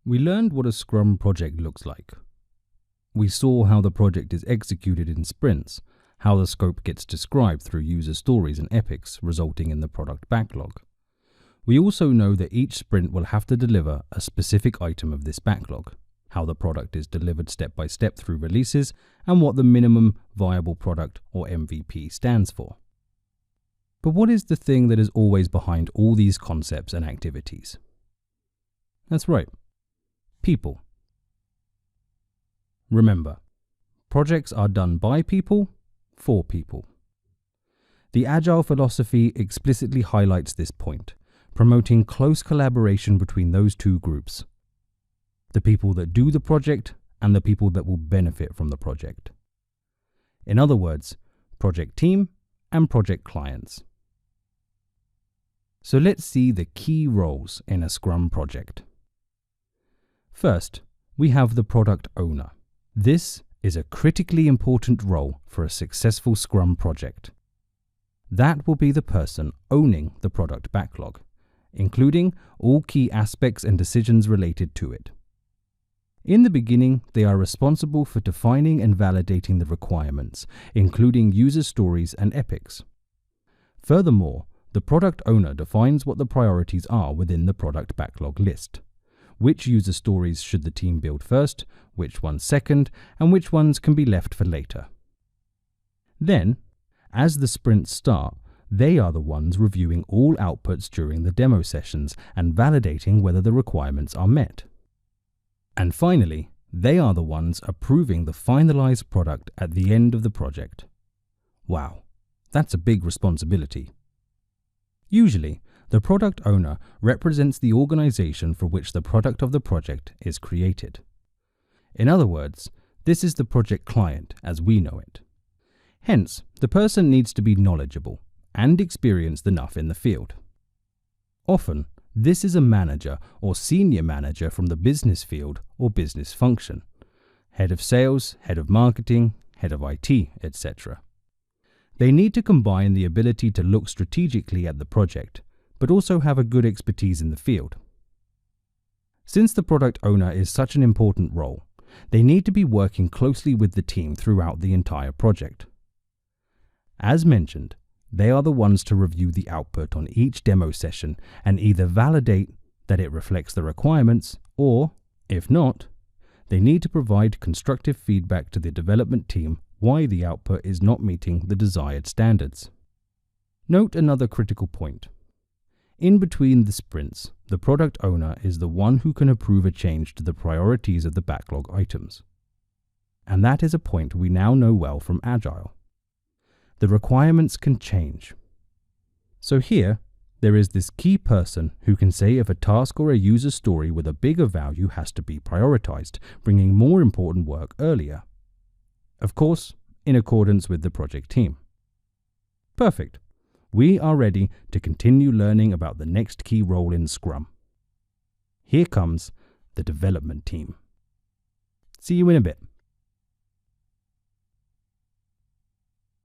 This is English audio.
We learned what a Scrum project looks like. We saw how the project is executed in sprints, how the scope gets described through user stories and epics, resulting in the product backlog. We also know that each sprint will have to deliver a specific item of this backlog, how the product is delivered step by step through releases, and what the minimum viable product or MVP stands for. But what is the thing that is always behind all these concepts and activities? That's right, people. Remember, projects are done by people, for people. The Agile philosophy explicitly highlights this point, promoting close collaboration between those two groups: the people that do the project and the people that will benefit from the project. In other words, project team and project clients. So let's see the key roles in a Scrum project. First, we have the product owner. This is a critically important role for a successful Scrum project. That will be the person owning the product backlog, including all key aspects and decisions related to it. In the beginning, they are responsible for defining and validating the requirements, including user stories and epics. Furthermore, the product owner defines what the priorities are within the product backlog list. Which user stories should the team build first, which ones second, and which ones can be left for later. Then, as the sprints start, they are the ones reviewing all outputs during the demo sessions and validating whether the requirements are met. And finally, they are the ones approving the finalized product at the end of the project. Wow, that's a big responsibility. Usually, the product owner represents the organization for which the product of the project is created. In other words, this is the project client as we know it. Hence, the person needs to be knowledgeable and experienced enough in the field. Often, this is a manager or senior manager from the business field or business function, head of sales, head of marketing, head of IT, etc. They need to combine the ability to look strategically at the project, but also have a good expertise in the field. Since the product owner is such an important role, they need to be working closely with the team throughout the entire project. As mentioned, they are the ones to review the output on each demo session and either validate that it reflects the requirements or, if not, they need to provide constructive feedback to the development team why the output is not meeting the desired standards. Note another critical point. In between the sprints, the product owner is the one who can approve a change to the priorities of the backlog items. And that is a point we now know well from Agile. The requirements can change. So here, there is this key person who can say if a task or a user story with a bigger value has to be prioritized, bringing more important work earlier. Of course, in accordance with the project team. Perfect. We are ready to continue learning about the next key role in Scrum. Here comes the development team. See you in a bit.